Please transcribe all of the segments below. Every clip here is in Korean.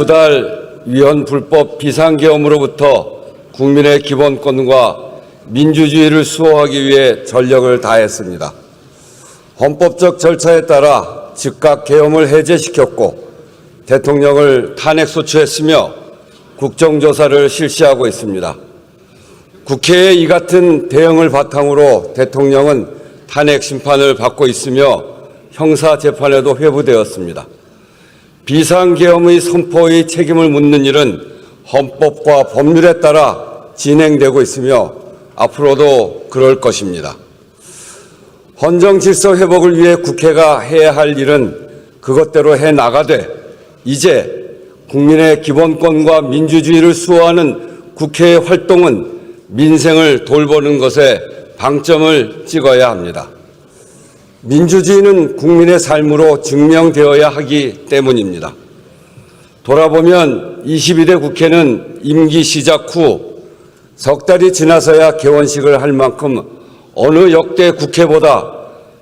2달 위헌 불법 비상계엄으로부터 국민의 기본권과 민주주의를 수호하기 위해 전력을 다했습니다. 헌법적 절차에 따라 즉각 계엄을 해제시켰고 대통령을 탄핵소추했으며 국정조사를 실시하고 있습니다. 국회의 이 같은 대응을 바탕으로 대통령은 탄핵 심판을 받고 있으며 형사재판에도 회부되었습니다. 비상계엄의 선포의 책임을 묻는 일은 헌법과 법률에 따라 진행되고 있으며 앞으로도 그럴 것입니다. 헌정질서 회복을 위해 국회가 해야 할 일은 그것대로 해나가되 이제 국민의 기본권과 민주주의를 수호하는 국회의 활동은 민생을 돌보는 것에 방점을 찍어야 합니다. 민주주의는 국민의 삶으로 증명되어야 하기 때문입니다. 돌아보면 22대 국회는 임기 시작 후 석 달이 지나서야 개원식을 할 만큼 어느 역대 국회보다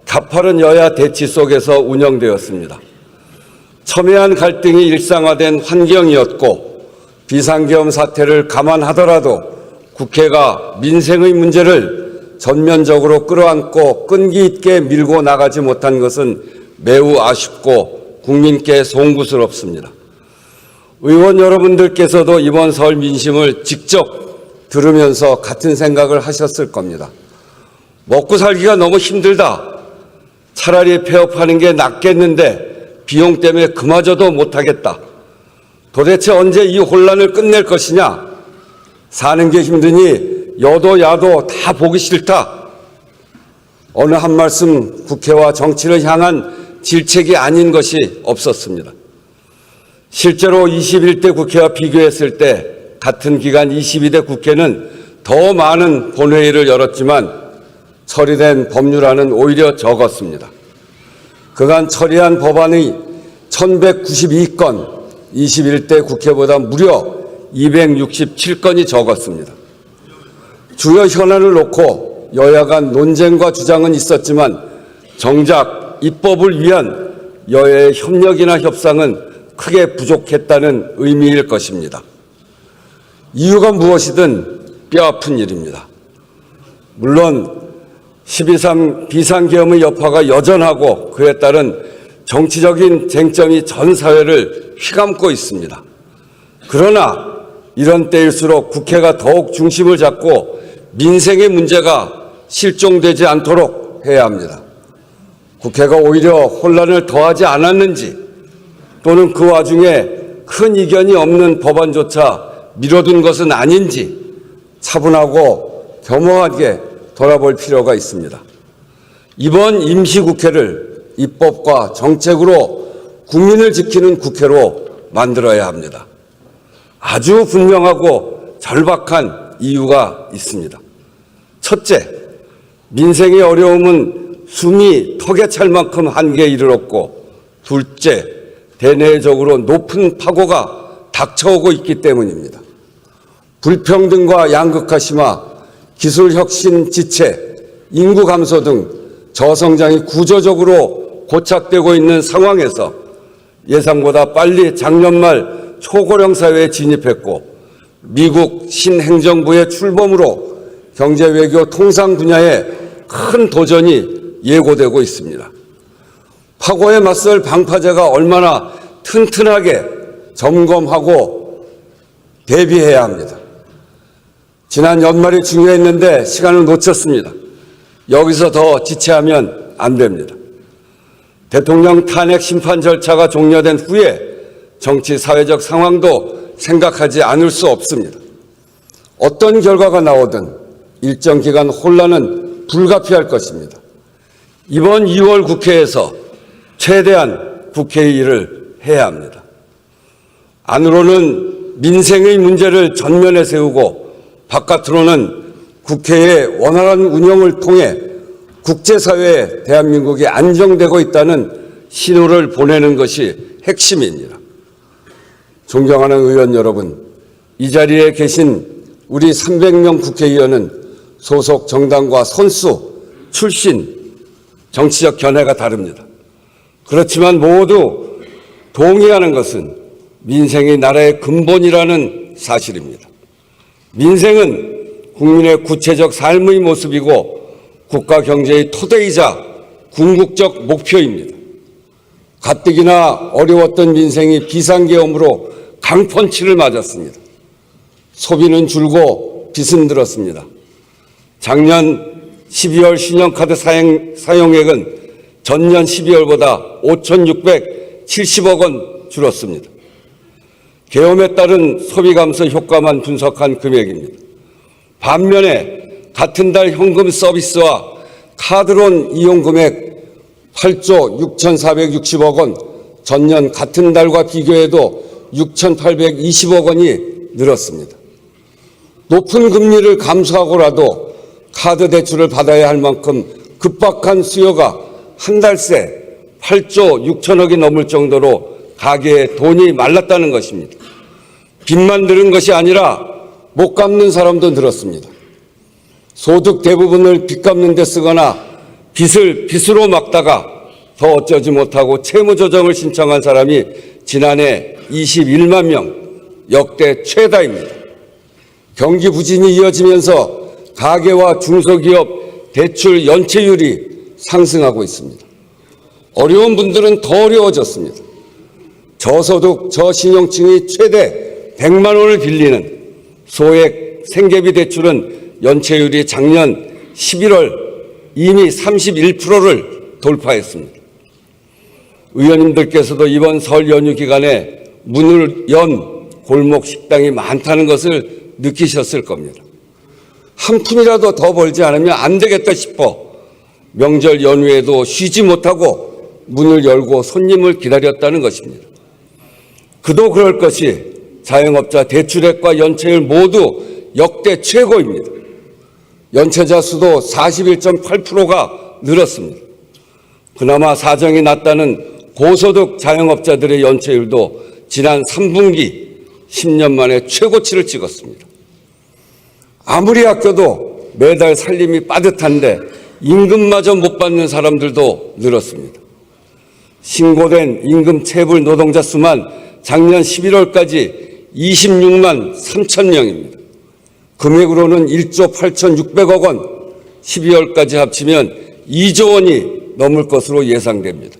가파른 여야 대치 속에서 운영되었습니다. 첨예한 갈등이 일상화된 환경이었고 비상계엄 사태를 감안하더라도 국회가 민생의 문제를 전면적으로 끌어안고 끈기 있게 밀고 나가지 못한 것은 매우 아쉽고 국민께 송구스럽습니다. 의원 여러분들께서도 이번 설 민심을 직접 들으면서 같은 생각을 하셨을 겁니다. 먹고 살기가 너무 힘들다. 차라리 폐업하는 게 낫겠는데 비용 때문에 그마저도 못하겠다. 도대체 언제 이 혼란을 끝낼 것이냐. 사는 게 힘드니 여도 야도 다 보기 싫다. 어느 한 말씀 국회와 정치를 향한 질책이 아닌 것이 없었습니다. 실제로 21대 국회와 비교했을 때 같은 기간 22대 국회는 더 많은 본회의를 열었지만 처리된 법률안은 오히려 적었습니다. 그간 처리한 법안이 1192건, 21대 국회보다 무려 267건이 적었습니다. 주요 현안을 놓고 여야 간 논쟁과 주장은 있었지만 정작 입법을 위한 여야의 협력이나 협상은 크게 부족했다는 의미일 것입니다. 이유가 무엇이든 뼈아픈 일입니다. 물론 12.3 비상계엄의 여파가 여전하고 그에 따른 정치적인 쟁점이 전 사회를 휘감고 있습니다. 그러나 이런 때일수록 국회가 더욱 중심을 잡고 민생의 문제가 실종되지 않도록 해야 합니다. 국회가 오히려 혼란을 더하지 않았는지 또는 그 와중에 큰 이견이 없는 법안조차 미뤄둔 것은 아닌지 차분하고 겸허하게 돌아볼 필요가 있습니다. 이번 임시국회를 입법과 정책으로 국민을 지키는 국회로 만들어야 합니다. 아주 분명하고 절박한 이유가 있습니다. 첫째, 민생의 어려움은 숨이 턱에 찰 만큼 한계에 이르렀고 둘째, 대내적으로 높은 파고가 닥쳐오고 있기 때문입니다. 불평등과 양극화 심화, 기술혁신 지체, 인구 감소 등 저성장이 구조적으로 고착되고 있는 상황에서 예상보다 빨리 작년 말 초고령 사회에 진입했고 미국 신행정부의 출범으로 경제 외교 통상 분야에 큰 도전이 예고되고 있습니다. 파고에 맞설 방파제가 얼마나 튼튼하게 점검하고 대비해야 합니다. 지난 연말이 중요했는데 시간을 놓쳤습니다. 여기서 더 지체하면 안 됩니다. 대통령 탄핵 심판 절차가 종료된 후에 정치 사회적 상황도 생각하지 않을 수 없습니다. 어떤 결과가 나오든 일정 기간 혼란은 불가피할 것입니다. 이번 2월 국회에서 최대한 국회의 일을 해야 합니다. 안으로는 민생의 문제를 전면에 세우고 바깥으로는 국회의 원활한 운영을 통해 국제사회에 대한민국이 안정되고 있다는 신호를 보내는 것이 핵심입니다. 존경하는 의원 여러분, 이 자리에 계신 우리 300명 국회의원은 소속 정당과 선수, 출신, 정치적 견해가 다릅니다. 그렇지만 모두 동의하는 것은 민생이 나라의 근본이라는 사실입니다. 민생은 국민의 구체적 삶의 모습이고 국가 경제의 토대이자 궁극적 목표입니다. 가뜩이나 어려웠던 민생이 비상계엄으로 강펀치를 맞았습니다. 소비는 줄고 빚은 늘었습니다. 작년 12월 신용카드 사용액은 전년 12월보다 5,670억 원 줄었습니다. 계엄에 따른 소비 감소 효과만 분석한 금액입니다. 반면에 같은 달 현금 서비스와 카드론 이용 금액 8조 6,460억 원, 전년 같은 달과 비교해도 6,820억 원이 늘었습니다. 높은 금리를 감수하고라도 카드 대출을 받아야 할 만큼 급박한 수요가 한 달 새 8조 6천억이 넘을 정도로 가계에 돈이 말랐다는 것입니다. 빚만 늘은 것이 아니라 못 갚는 사람도 늘었습니다. 소득 대부분을 빚 갚는 데 쓰거나 빚을 빚으로 막다가 더 어쩌지 못하고 채무조정을 신청한 사람이 지난해 21만 명, 역대 최다입니다. 경기 부진이 이어지면서 가계와 중소기업 대출 연체율이 상승하고 있습니다. 어려운 분들은 더 어려워졌습니다. 저소득, 저신용층이 최대 100만 원을 빌리는 소액 생계비 대출은 연체율이 작년 11월 이미 31%를 돌파했습니다. 의원님들께서도 이번 설 연휴 기간에 문을 연 골목 식당이 많다는 것을 느끼셨을 겁니다. 한 푼이라도 더 벌지 않으면 안 되겠다 싶어 명절 연휴에도 쉬지 못하고 문을 열고 손님을 기다렸다는 것입니다. 그도 그럴 것이 자영업자 대출액과 연체율 모두 역대 최고입니다. 연체자 수도 41.8%가 늘었습니다. 그나마 사정이 낮다는 고소득 자영업자들의 연체율도 지난 3분기 10년 만에 최고치를 찍었습니다. 아무리 아껴도 매달 살림이 빠듯한데 임금마저 못 받는 사람들도 늘었습니다. 신고된 임금 체불 노동자 수만 작년 11월까지 26만 3천 명입니다. 금액으로는 1조 8,600억 원, 12월까지 합치면 2조 원이 넘을 것으로 예상됩니다.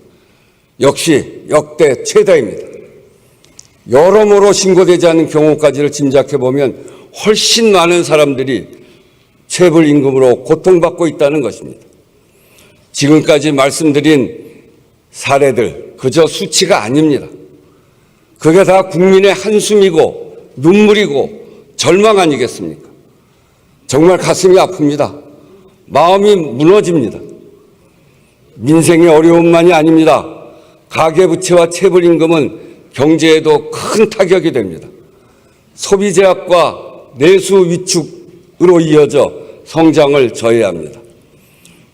역시 역대 최다입니다. 여러모로 신고되지 않은 경우까지를 짐작해보면 훨씬 많은 사람들이 체불 임금으로 고통받고 있다는 것입니다. 지금까지 말씀드린 사례들 그저 수치가 아닙니다. 그게 다 국민의 한숨이고 눈물이고 절망 아니겠습니까? 정말 가슴이 아픕니다. 마음이 무너집니다. 민생의 어려움만이 아닙니다. 가계부채와 체불임금은 경제에도 큰 타격이 됩니다. 소비 제약과 내수 위축으로 이어져 성장을 저해야 합니다.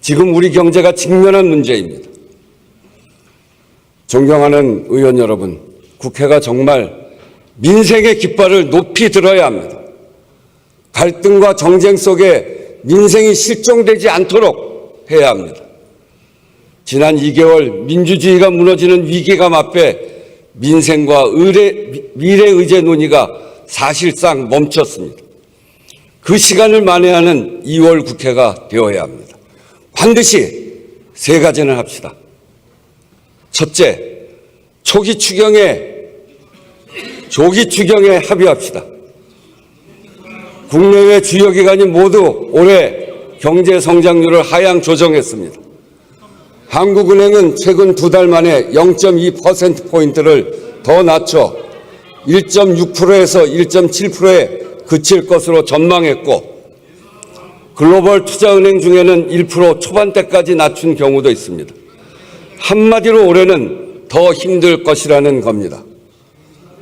지금 우리 경제가 직면한 문제입니다. 존경하는 의원 여러분, 국회가 정말 민생의 깃발을 높이 들어야 합니다. 갈등과 정쟁 속에 민생이 실종되지 않도록 해야 합니다. 지난 2개월 민주주의가 무너지는 위기감 앞에 민생과 미래 의제 논의가 사실상 멈췄습니다. 그 시간을 만회하는 2월 국회가 되어야 합니다. 반드시 세 가지는 합시다. 첫째, 조기 추경에 합의합시다. 국내외 주요 기관이 모두 올해 경제 성장률을 하향 조정했습니다. 한국은행은 최근 2달 만에 0.2%포인트를 더 낮춰 1.6%에서 1.7%에 그칠 것으로 전망했고, 글로벌 투자은행 중에는 1% 초반대까지 낮춘 경우도 있습니다. 한마디로 올해는 더 힘들 것이라는 겁니다.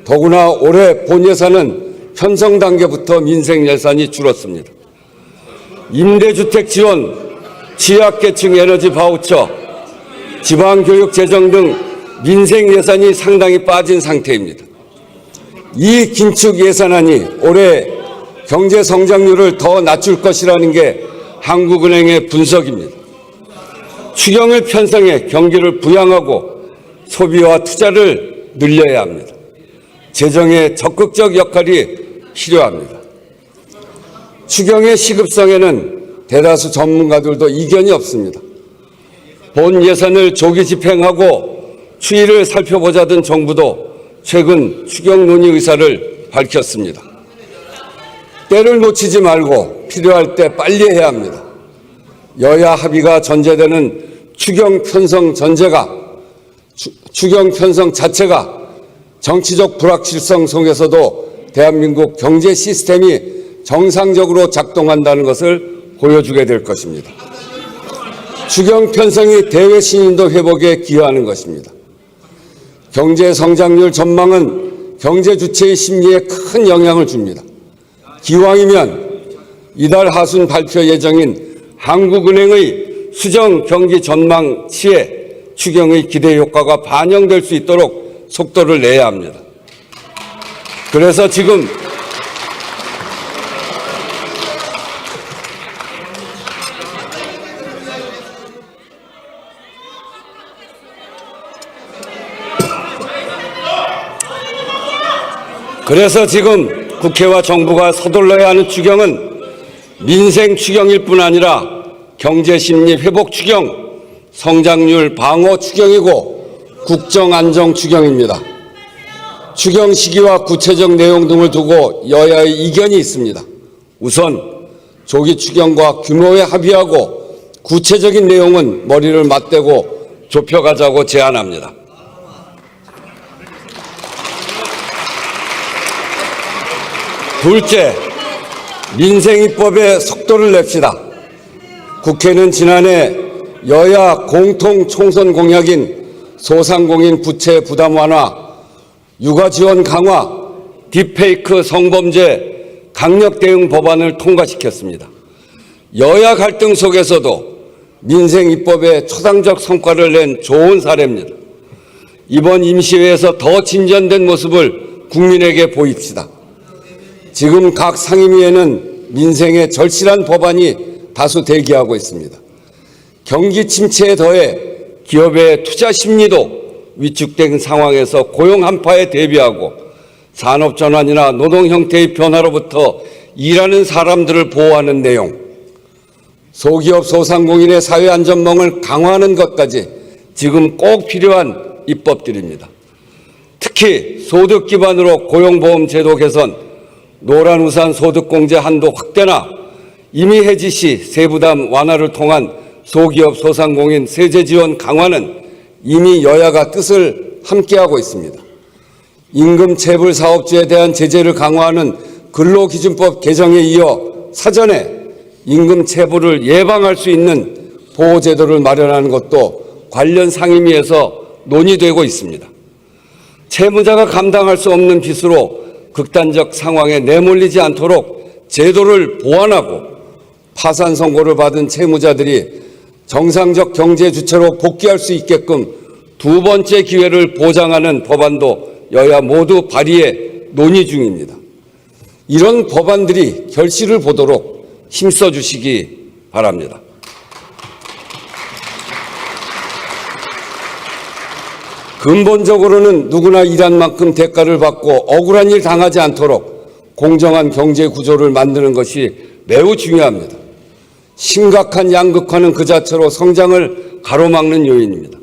더구나 올해 본 예산은 편성 단계부터 민생 예산이 줄었습니다. 임대주택 지원, 취약계층 에너지 바우처, 지방교육 재정 등 민생 예산이 상당히 빠진 상태입니다. 이 긴축 예산안이 올해 경제 성장률을 더 낮출 것이라는 게 한국은행의 분석입니다. 추경을 편성해 경기를 부양하고 소비와 투자를 늘려야 합니다. 재정의 적극적 역할이 필요합니다. 추경의 시급성에는 대다수 전문가들도 이견이 없습니다. 본 예산을 조기 집행하고 추이를 살펴보자던 정부도 최근 추경 논의 의사를 밝혔습니다. 때를 놓치지 말고 필요할 때 빨리 해야 합니다. 여야 합의가 전제되는 추경 편성 자체가 정치적 불확실성 속에서도 대한민국 경제 시스템이 정상적으로 작동한다는 것을 보여주게 될 것입니다. 추경 편성이 대외 신인도 회복에 기여하는 것입니다. 경제 성장률 전망은 경제 주체의 심리에 큰 영향을 줍니다. 기왕이면 이달 하순 발표 예정인 한국은행의 수정 경기 전망치에 추경의 기대 효과가 반영될 수 있도록 속도를 내야 합니다. 그래서 지금 국회와 정부가 서둘러야 하는 추경은 민생 추경일 뿐 아니라 경제 심리 회복 추경, 성장률 방어 추경이고 국정 안정 추경입니다. 추경 시기와 구체적 내용 등을 두고 여야의 이견이 있습니다. 우선 조기 추경과 규모에 합의하고 구체적인 내용은 머리를 맞대고 좁혀가자고 제안합니다. 둘째, 민생입법에 속도를 냅시다. 국회는 지난해 여야 공통 총선 공약인 소상공인 부채 부담 완화, 육아 지원 강화, 딥페이크 성범죄 강력 대응 법안을 통과시켰습니다. 여야 갈등 속에서도 민생입법에 초당적 성과를 낸 좋은 사례입니다. 이번 임시회에서 더 진전된 모습을 국민에게 보입시다. 지금 각 상임위에는 민생에 절실한 법안이 다수 대기하고 있습니다. 경기 침체에 더해 기업의 투자 심리도 위축된 상황에서 고용 한파에 대비하고 산업 전환이나 노동 형태의 변화로부터 일하는 사람들을 보호하는 내용, 소기업 소상공인의 사회 안전망을 강화하는 것까지 지금 꼭 필요한 입법들입니다. 특히 소득 기반으로 고용보험 제도 개선, 노란우산 소득공제 한도 확대나 이미 해지 시 세부담 완화를 통한 소기업 소상공인 세제 지원 강화는 이미 여야가 뜻을 함께하고 있습니다. 임금체불 사업주에 대한 제재를 강화하는 근로기준법 개정에 이어 사전에 임금체불을 예방할 수 있는 보호제도를 마련하는 것도 관련 상임위에서 논의되고 있습니다. 채무자가 감당할 수 없는 빚으로 극단적 상황에 내몰리지 않도록 제도를 보완하고 파산 선고를 받은 채무자들이 정상적 경제 주체로 복귀할 수 있게끔 두 번째 기회를 보장하는 법안도 여야 모두 발의해 논의 중입니다. 이런 법안들이 결실을 보도록 힘써 주시기 바랍니다. 근본적으로는 누구나 일한 만큼 대가를 받고 억울한 일 당하지 않도록 공정한 경제 구조를 만드는 것이 매우 중요합니다. 심각한 양극화는 그 자체로 성장을 가로막는 요인입니다.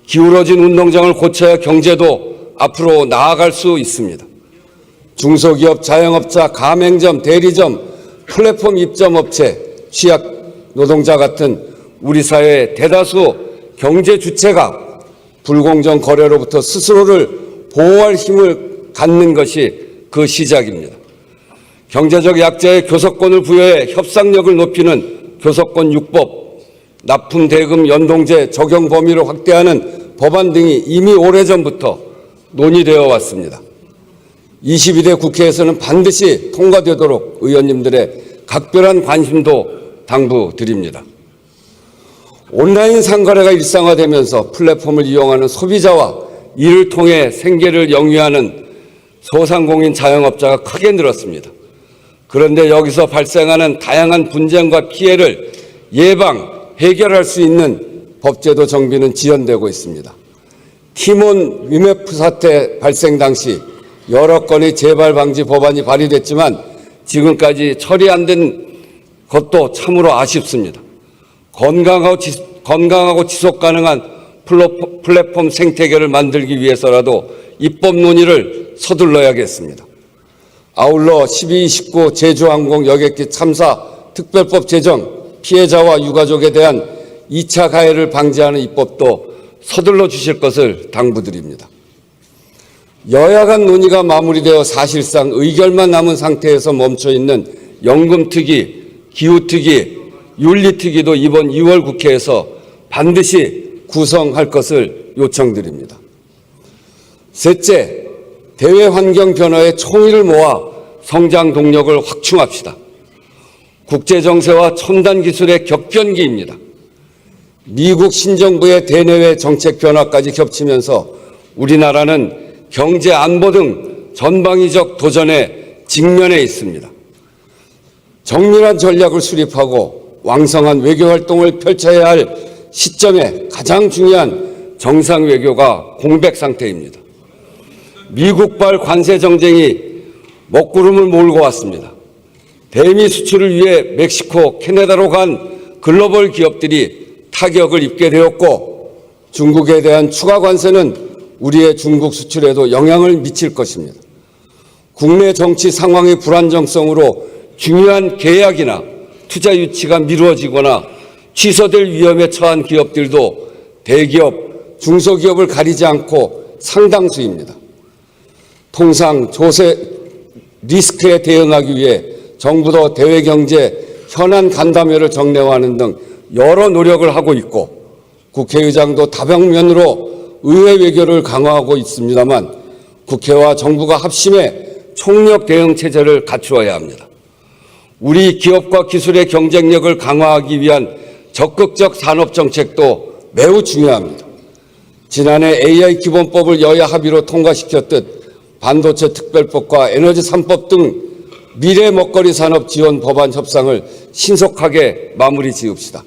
기울어진 운동장을 고쳐야 경제도 앞으로 나아갈 수 있습니다. 중소기업, 자영업자, 가맹점, 대리점, 플랫폼 입점업체, 취약 노동자 같은 우리 사회의 대다수 경제 주체가 불공정 거래로부터 스스로를 보호할 힘을 갖는 것이 그 시작입니다. 경제적 약자의 교섭권을 부여해 협상력을 높이는 교섭권 6법, 납품 대금 연동제 적용 범위를 확대하는 법안 등이 이미 오래전부터 논의되어 왔습니다. 22대 국회에서는 반드시 통과되도록 의원님들의 각별한 관심도 당부드립니다. 온라인 상거래가 일상화되면서 플랫폼을 이용하는 소비자와 이를 통해 생계를 영위하는 소상공인 자영업자가 크게 늘었습니다. 그런데 여기서 발생하는 다양한 분쟁과 피해를 예방, 해결할 수 있는 법제도 정비는 지연되고 있습니다. 티몬 위메프 사태 발생 당시 여러 건의 재발 방지 법안이 발의됐지만 지금까지 처리 안 된 것도 참으로 아쉽습니다. 건강하고 지속 가능한 플랫폼 생태계를 만들기 위해서라도 입법 논의를 서둘러야겠습니다. 아울러 12.29 제주항공 여객기 참사 특별법 제정, 피해자와 유가족에 대한 2차 가해를 방지하는 입법도 서둘러 주실 것을 당부드립니다. 여야 간 논의가 마무리되어 사실상 의결만 남은 상태에서 멈춰 있는 연금특위, 기후특위, 윤리특위도 이번 2월 국회에서 반드시 구성할 것을 요청드립니다. 셋째, 대외 환경 변화에 총의를 모아 성장 동력을 확충합시다. 국제 정세와 첨단 기술의 격변기입니다. 미국 신정부의 대내외 정책 변화까지 겹치면서 우리나라는 경제 안보 등 전방위적 도전에 직면해 있습니다. 정밀한 전략을 수립하고 왕성한 외교 활동을 펼쳐야 할 시점에 가장 중요한 정상 외교가 공백 상태입니다. 미국발 관세 정쟁이 먹구름을 몰고 왔습니다. 대미 수출을 위해 멕시코, 캐나다로 간 글로벌 기업들이 타격을 입게 되었고 중국에 대한 추가 관세는 우리의 중국 수출에도 영향을 미칠 것입니다. 국내 정치 상황의 불안정성으로 중요한 계약이나 투자 유치가 미루어지거나 취소될 위험에 처한 기업들도 대기업, 중소기업을 가리지 않고 상당수입니다. 통상 조세 리스크에 대응하기 위해 정부도 대외경제 현안 간담회를 정례화하는 등 여러 노력을 하고 있고 국회의장도 다방면으로 의회 외교를 강화하고 있습니다만 국회와 정부가 합심해 총력 대응 체제를 갖추어야 합니다. 우리 기업과 기술의 경쟁력을 강화하기 위한 적극적 산업정책도 매우 중요합니다. 지난해 AI 기본법을 여야 합의로 통과시켰듯 반도체 특별법과 에너지 3법 등 미래 먹거리 산업 지원 법안 협상을 신속하게 마무리 지읍시다.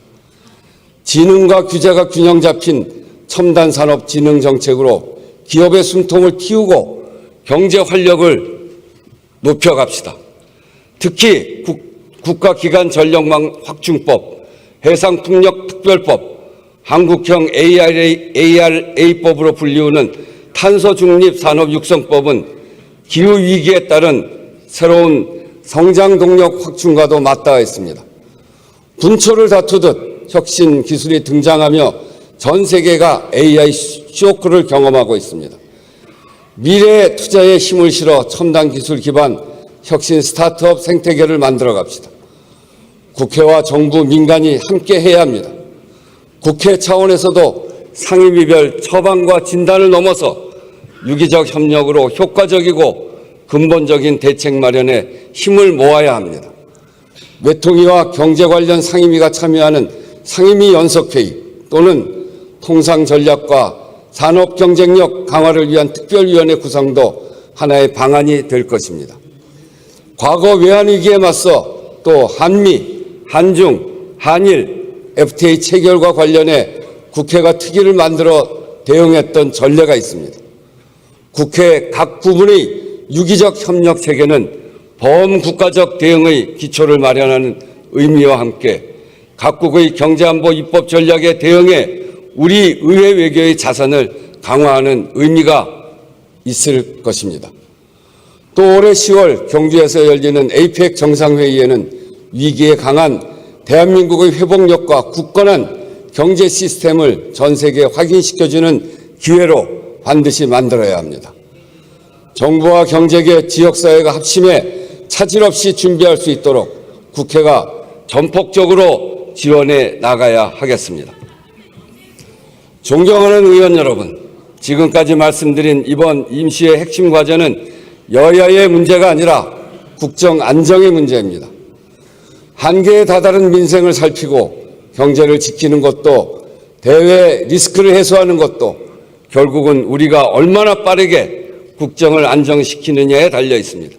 지능과 규제가 균형 잡힌 첨단 산업 진흥 정책으로 기업의 숨통을 틔우고 경제 활력을 높여갑시다. 특히 국가기관 전력망 확충법, 해상풍력 특별법, 한국형 ARA법으로 불리우는 탄소 중립 산업 육성법은 기후 위기에 따른 새로운 성장 동력 확충과도 맞닿아 있습니다. 분초를 다투듯 혁신 기술이 등장하며 전 세계가 AI 쇼크를 경험하고 있습니다. 미래의 투자에 힘을 실어 첨단 기술 기반 혁신 스타트업 생태계를 만들어 갑시다. 국회와 정부, 민간이 함께 해야 합니다. 국회 차원에서도 상임위별 처방과 진단을 넘어서 유기적 협력으로 효과적이고 근본적인 대책 마련에 힘을 모아야 합니다. 외통위와 경제 관련 상임위가 참여하는 상임위 연석회의 또는 통상 전략과 산업 경쟁력 강화를 위한 특별위원회 구성도 하나의 방안이 될 것입니다. 과거 외환위기에 맞서 또 한미, 한중, 한일, FTA 체결과 관련해 국회가 특위를 만들어 대응했던 전례가 있습니다. 국회 각 부문의 유기적 협력 체계는 범국가적 대응의 기초를 마련하는 의미와 함께 각국의 경제안보 입법 전략에 대응해 우리 의회 외교의 자산을 강화하는 의미가 있을 것입니다. 또 올해 10월 경주에서 열리는 APEC 정상회의에는 위기에 강한 대한민국의 회복력과 굳건한 경제 시스템을 전 세계에 확인시켜주는 기회로 반드시 만들어야 합니다. 정부와 경제계, 지역사회가 합심해 차질 없이 준비할 수 있도록 국회가 전폭적으로 지원해 나가야 하겠습니다. 존경하는 의원 여러분, 지금까지 말씀드린 이번 임시의 핵심 과제는 여야의 문제가 아니라 국정 안정의 문제입니다. 한계에 다다른 민생을 살피고 경제를 지키는 것도 대외 리스크를 해소하는 것도 결국은 우리가 얼마나 빠르게 국정을 안정시키느냐에 달려 있습니다.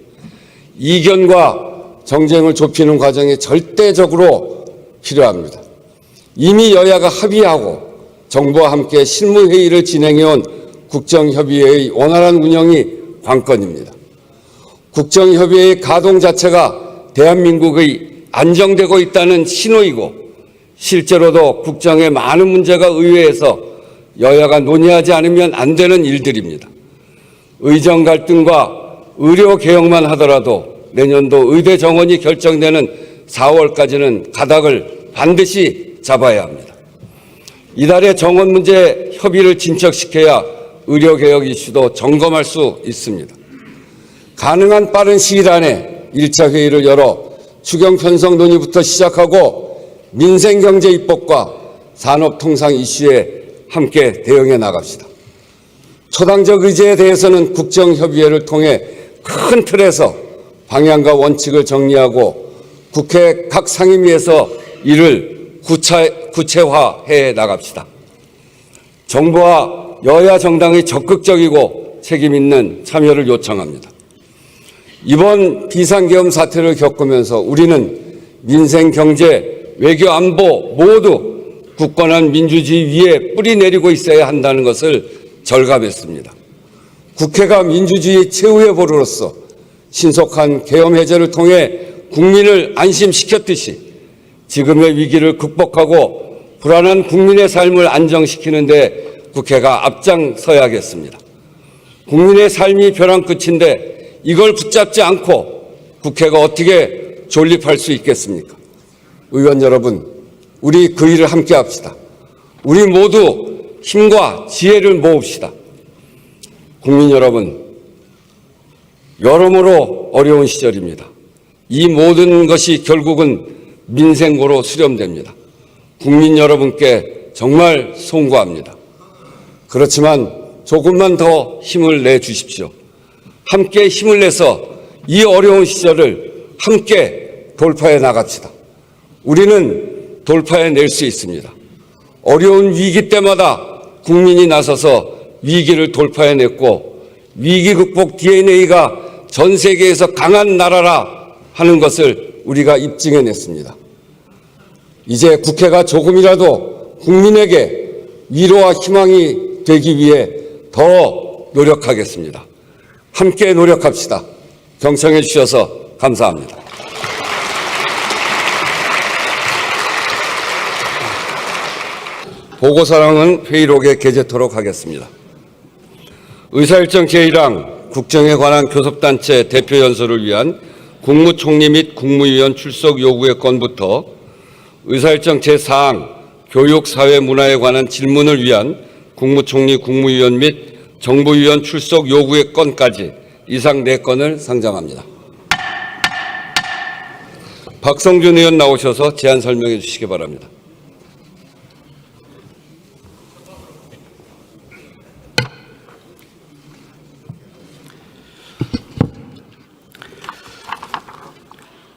이견과 정쟁을 좁히는 과정이 절대적으로 필요합니다. 이미 여야가 합의하고 정부와 함께 실무회의를 진행해온 국정협의회의 원활한 운영이 관건입니다. 국정협의회의 가동 자체가 대한민국의 안정되고 있다는 신호이고 실제로도 국정에 많은 문제가 의회에서 여야가 논의하지 않으면 안 되는 일들입니다. 의정 갈등과 의료 개혁만 하더라도 내년도 의대 정원이 결정되는 4월까지는 가닥을 반드시 잡아야 합니다. 이달에 정원 문제 협의를 진척시켜야 의료 개혁 이슈도 점검할 수 있습니다. 가능한 빠른 시일 안에 1차 회의를 열어 추경 편성 논의부터 시작하고 민생 경제 입법과 산업 통상 이슈에 함께 대응해 나갑시다. 초당적 의제에 대해서는 국정협의회를 통해 큰 틀에서 방향과 원칙을 정리하고 국회 각 상임위에서 이를 구체화해 나갑시다. 정부와 여야 정당의 적극적이고 책임 있는 참여를 요청합니다. 이번 비상계엄 사태를 겪으면서 우리는 민생, 경제, 외교, 안보 모두 굳건한 민주주의 위에 뿌리 내리고 있어야 한다는 것을 절감했습니다. 국회가 민주주의 최후의 보루로서 신속한 계엄 해제를 통해 국민을 안심시켰듯이 지금의 위기를 극복하고 불안한 국민의 삶을 안정시키는 데 국회가 앞장서야겠습니다. 국민의 삶이 벼랑 끝인데 이걸 붙잡지 않고 국회가 어떻게 존립할 수 있겠습니까? 의원 여러분, 우리 그 일을 함께 합시다. 우리 모두 힘과 지혜를 모읍시다. 국민 여러분, 여러모로 어려운 시절입니다. 이 모든 것이 결국은 민생고로 수렴됩니다. 국민 여러분께 정말 송구합니다. 그렇지만 조금만 더 힘을 내주십시오. 함께 힘을 내서 이 어려운 시절을 함께 돌파해 나갑시다. 우리는 돌파해낼 수 있습니다. 어려운 위기 때마다 국민이 나서서 위기를 돌파해냈고 위기 극복 DNA가 전 세계에서 강한 나라라 하는 것을 우리가 입증해냈습니다. 이제 국회가 조금이라도 국민에게 위로와 희망이 되기 위해 더 노력하겠습니다. 함께 노력합시다. 경청해 주셔서 감사합니다. 보고사항은 회의록에 게재토록 하겠습니다. 의사일정 제1항 국정에 관한 교섭단체 대표연설을 위한 국무총리 및 국무위원 출석 요구의 건부터 의사일정 제4항 교육, 사회, 문화에 관한 질문을 위한 국무총리, 국무위원 및 정부위원 출석 요구의 건까지 이상 4건을 상정합니다. 박성준 의원 나오셔서 제안 설명해 주시기 바랍니다.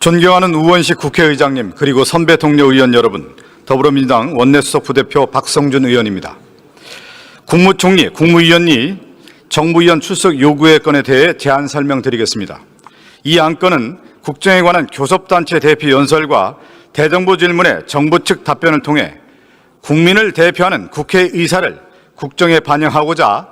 존경하는 우원식 국회의장님, 그리고 선배 동료 의원 여러분, 더불어민주당 원내수석 부대표 박성준 의원입니다. 국무총리, 국무위원이 정부위원 출석 요구의 건에 대해 제안 설명드리겠습니다. 이 안건은 국정에 관한 교섭단체 대표 연설과 대정부 질문에 정부 측 답변을 통해 국민을 대표하는 국회의 의사를 국정에 반영하고자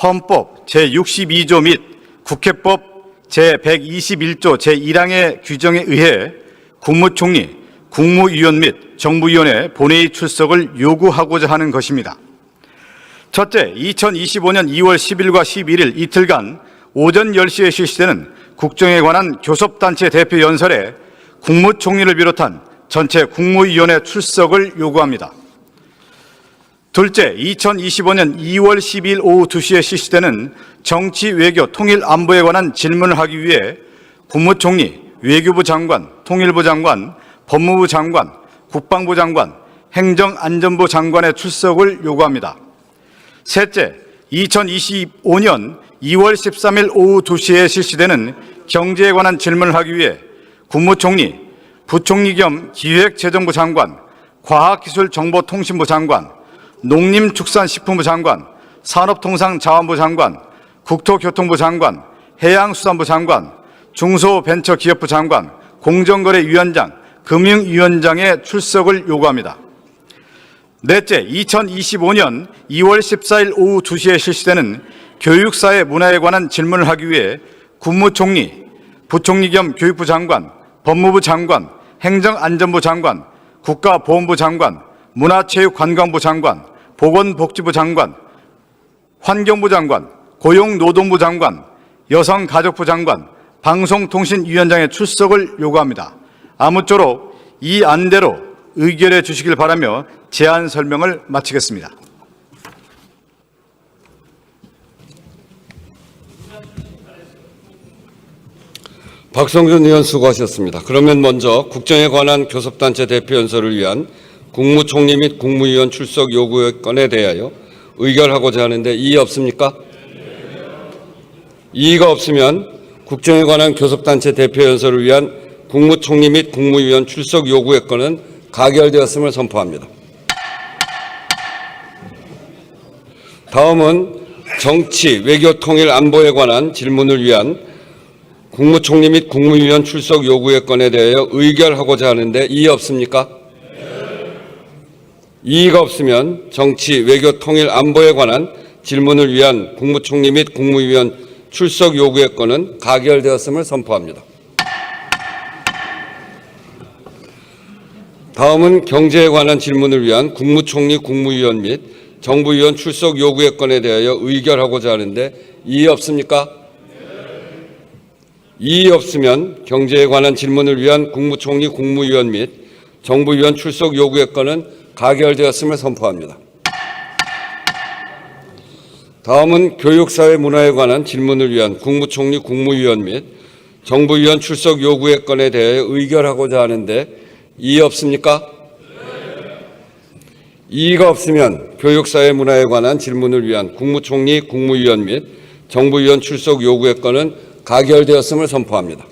헌법 제62조 및 국회법 제121조 제1항의 규정에 의해 국무총리, 국무위원 및 정부위원회 본회의 출석을 요구하고자 하는 것입니다. 첫째, 2025년 2월 10일과 11일 이틀간 오전 10시에 실시되는 국정에 관한 교섭단체 대표 연설에 국무총리를 비롯한 전체 국무위원회 출석을 요구합니다. 둘째, 2025년 2월 12일 오후 2시에 실시되는 정치, 외교, 통일, 안보에 관한 질문을 하기 위해 국무총리, 외교부 장관, 통일부 장관, 법무부 장관, 국방부 장관, 행정안전부 장관의 출석을 요구합니다. 셋째, 2025년 2월 13일 오후 2시에 실시되는 경제에 관한 질문을 하기 위해 국무총리, 부총리 겸 기획재정부 장관, 과학기술정보통신부 장관, 농림축산식품부 장관, 산업통상자원부 장관, 국토교통부 장관, 해양수산부 장관, 중소벤처기업부 장관, 공정거래위원장, 금융위원장의 출석을 요구합니다. 넷째, 2025년 2월 14일 오후 2시에 실시되는 교육사회 문화에 관한 질문을 하기 위해 국무총리, 부총리 겸 교육부 장관, 법무부 장관, 행정안전부 장관, 국가보훈부 장관, 문화체육관광부 장관, 보건복지부 장관, 환경부 장관, 고용노동부 장관, 여성가족부 장관, 방송통신위원장의 출석을 요구합니다. 아무쪼록 이 안대로 의결해 주시길 바라며 제안 설명을 마치겠습니다. 박성준 의원 수고하셨습니다. 그러면 먼저 국정에 관한 교섭단체 대표연설을 위한 국무총리 및 국무위원 출석 요구 건에 대하여 의결하고자 하는데 이의 없습니까? 이의가 없으면 국정에 관한 교섭단체 대표연설을 위한 국무총리 및 국무위원 출석 요구 건은 가결되었음을 선포합니다. 다음은 정치, 외교, 통일, 안보에 관한 질문을 위한 국무총리 및 국무위원 출석 요구 건에 대하여 의결하고자 하는데 이의 없습니까? 이의가 없으면 정치, 외교, 통일, 안보에 관한 질문을 위한 국무총리 및 국무위원 출석 요구 건은 가결되었음을 선포합니다. 다음은 경제에 관한 질문을 위한 국무총리, 국무위원 및 정부위원 출석 요구 건에 대하여 의결하고자 하는데 이의 없습니까? 이의 없으면 경제에 관한 질문을 위한 국무총리, 국무위원 및 정부위원 출석 요구 건은 가결되었음을 선포합니다. 다음은 교육사회 문화에 관한 질문을 위한 국무총리, 국무위원 및 정부위원 출석 요구 건에 대해 의결하고자 하는데 이의 없습니까? 이의가 없으면 교육사회 문화에 관한 질문을 위한 국무총리, 국무위원 및 정부위원 출석 요구 건은 가결되었음을 선포합니다.